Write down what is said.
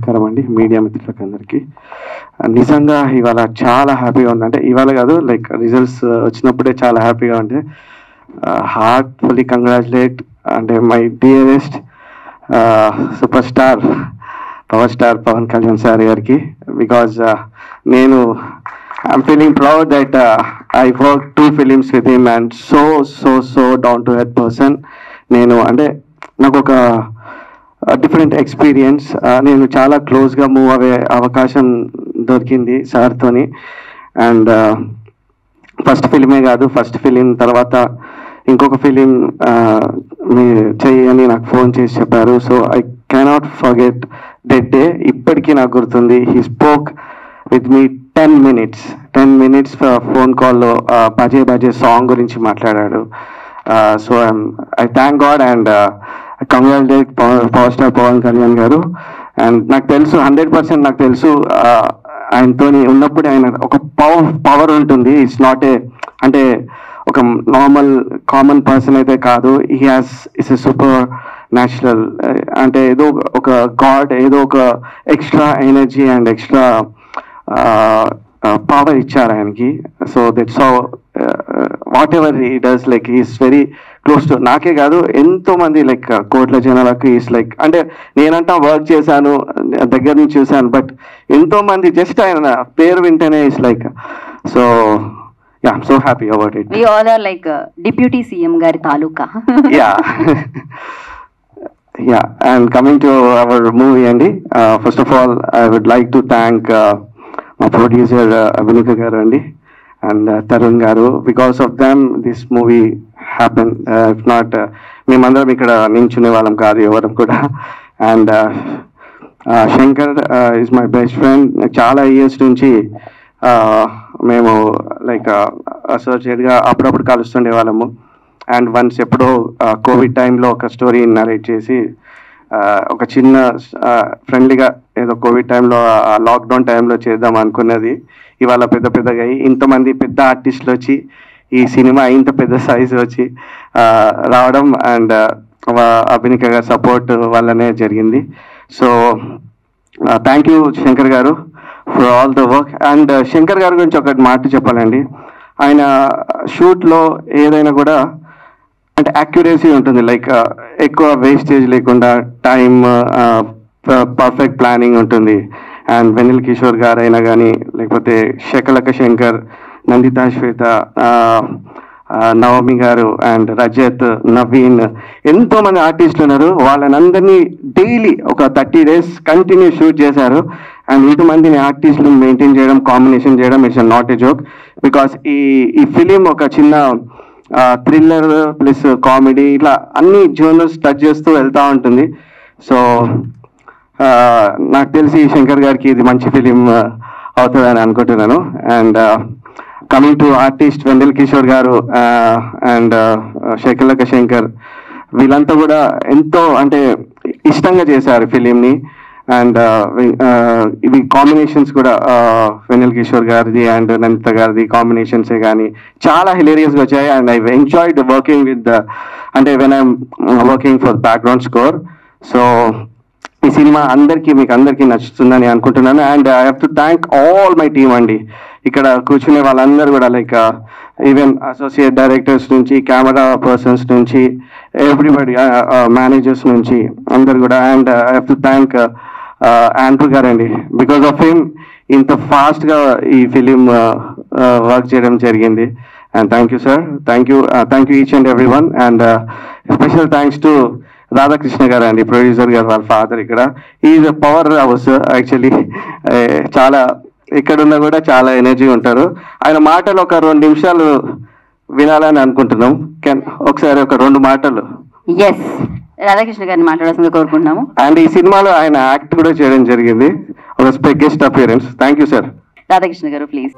నమస్కారం అండి మీడియా మిత్రులకు అందరికీ. నిజంగా ఇవాళ చాలా హ్యాపీగా ఉంది. అంటే ఇవాళ కాదు, లైక్ రిజల్ట్స్ వచ్చినప్పుడే చాలా హ్యాపీగా ఉంది. హార్ట్ఫుల్లీ కంగ్రాచులేట్ అంటే my dearest super star power star Pawan Kalyan sir గారికి. బికాజ్ నేను I'm feeling proud that I work 2 films with him and so down to earth person. నేను అంటే నాకు ఒక డిఫరెంట్ ఎక్స్పీరియన్స్. నేను చాలా క్లోజ్గా మూవ్ అయ్యే అవకాశం దొరికింది సార్తోని. అండ్ ఫస్ట్ ఫిలిమే కాదు, ఫస్ట్ ఫిలిం తర్వాత ఇంకొక ఫిలిం మీరు చేయని నాకు ఫోన్ చేసి చెప్పారు. So I cannot forget that day. ఇప్పటికీ నాకు గుర్తుంది. He spoke with me 10 minutes phone కాల్లో బజే సాంగ్ గురించి మాట్లాడాడు. So I thank God and congratulate power star Pawan Kalyan గారు. అండ్ నాకు తెలుసు 100% నాకు తెలుసు ఆయనతో ఉన్నప్పుడే ఆయన ఒక పవర్ ఉంటుంది. ఇట్స్ నాట్ ఏ అంటే ఒక నార్మల్ కామన్ పర్సన్ అయితే కాదు. ఇట్స్ ఎ సూపర్ న్యాచురల్ అంటే ఏదో ఒక గాడ్, ఏదో ఒక extra energy and extra power ఇచ్చారు ఆయనకి. So that's how what ever he does, like he's very close to, నాకే కాదు ఎంతో మంది లైక్ కోట్ల జనాలకు ఈస్ లైక్, అంటే నేనంటా వర్క్ చేశాను దగ్గర నుంచి చూశాను, బట్ ఎంతో మంది జస్ట్ ఆయన పేరు వింటేనే is like. So yeah, I'm so happy about it. We all are like deputy CM గారి తాలూకా. Yeah, and coming to our movie అండి, first of all I would like to thank my producer Abhinika garu andi and Tarun garu. Because of them this movie happened. If not మేమందరం ఇక్కడ నించునే వాళ్ళం కాదు ఎవరం కూడా. And Shankar is my best friend. చాలా years నుంచి మేము లైక్ అసోసియేట్గా అప్పుడప్పుడు కలుస్తుండే వాళ్ళము. అండ్ వన్స్ ఎప్పుడో కోవిడ్ టైంలో ఒక స్టోరీ నరేట్ చేసి ఒక చిన్న ఫ్రెండ్లీగా ఏదో కోవిడ్ టైంలో లాక్డౌన్ టైంలో చేద్దాం అనుకున్నది ఇవాళ పెద్దగా ఇంతమంది పెద్ద ఆర్టిస్టులు వచ్చి ఈ సినిమా ఇంత పెద్ద సైజు వచ్చి రావడం అండ్ అభినిక గారి సపోర్ట్ వల్లనే జరిగింది. సో థ్యాంక్ యూ శంకర్ గారు for all the work. And Shankar గారి గురించి ఒక మాట చెప్పాలండి. ఆయన షూట్లో ఏదైనా కూడా అంటే యాక్యురసీ ఉంటుంది, లైక్ ఎక్కువ వేస్టేజ్ లేకుండా టైం పర్ఫెక్ట్ ప్లానింగ్ ఉంటుంది. అండ్ వెనిల్ కిషోర్ గారు అయినా కానీ, లేకపోతే శకలక శంకర్, నందితా శ్వేత, నవమి గారు అండ్ రజత్, నవీన్, ఎంతోమంది ఆర్టిస్టులు ఉన్నారు. వాళ్ళనందరినీ డైలీ ఒక 30 days కంటిన్యూ షూట్ చేశారు. అండ్ ఇంతమందిని ఆర్టిస్టులు మెయింటైన్ చేయడం, కాంబినేషన్ చేయడం it's not a joke. Because ఈ ఫిలిం ఒక చిన్న థ్రిల్లర్ ప్లస్ కామెడీ ఇట్లా అన్ని జోనర్స్ టచ్ చేస్తూ వెళ్తూ ఉంటుంది. సో నాకు తెలిసి శంకర్ గారికి ఇది మంచి ఫిలిం అవుతుందని అనుకుంటున్నాను. And coming to artist Wendell Kishore గారు అండ్ శకలక శంకర్, వీళ్ళంతా కూడా ఎంతో అంటే ఇష్టంగా చేశారు ఫిలింని. అండ్ ఇవి కాంబినేషన్స్ కూడా వెనిల్ కిషోర్ గారిది అండ్ నందిత గారిది కాంబినేషన్సే కానీ చాలా హిలేరియస్గా వచ్చాయి. And I enjoyed working with అంటే when I'm working for background score. So ఈ సినిమా మీకు అందరికీ నచ్చుతుందని అనుకుంటున్నాను. And I have to thank all my team అండి. ఇక్కడ కూర్చునే వాళ్ళందరూ కూడా లైక్ ఈవెన్ అసోసియేట్ డైరెక్టర్స్ నుంచి, కెమెరా పర్సన్స్ నుంచి, ఎవ్రీబడి, మేనేజర్స్ నుంచి అందరు కూడా. And I have to thank Andrew గారండి. బికాస్ ఆఫ్ హిమ్ ఇంత ఫాస్ట్గా ఈ ఫిలిం వర్క్ చేయడం జరిగింది. And thank you sir, thank you each and every one. And special thanks to Radhakrishna గారు అండి, ప్రొడ్యూసర్ గారు, వాళ్ళ ఫాదర్. ఇక్కడ is a power house actually. చాలా ఎక్కడున్నా కూడా చాలా ఎనర్జీ ఉంటారు. ఆయన మాటలు ఒక 2 నిమిషాలు వినాలని అనుకుంటున్నాం. ఒకసారి ఒక 2 మాటలు. ఎస్, రాధాకృష్ణ గారిని మాట్లాడాల్సిందిగా కోరుకుంటున్నాము. అండ్ ఈ సినిమాలో ఆయన యాక్ట్ కూడా చేయడం జరిగింది, ఒక guest appearance. Thank you sir. Radhakrishna గారు ప్లీజ్.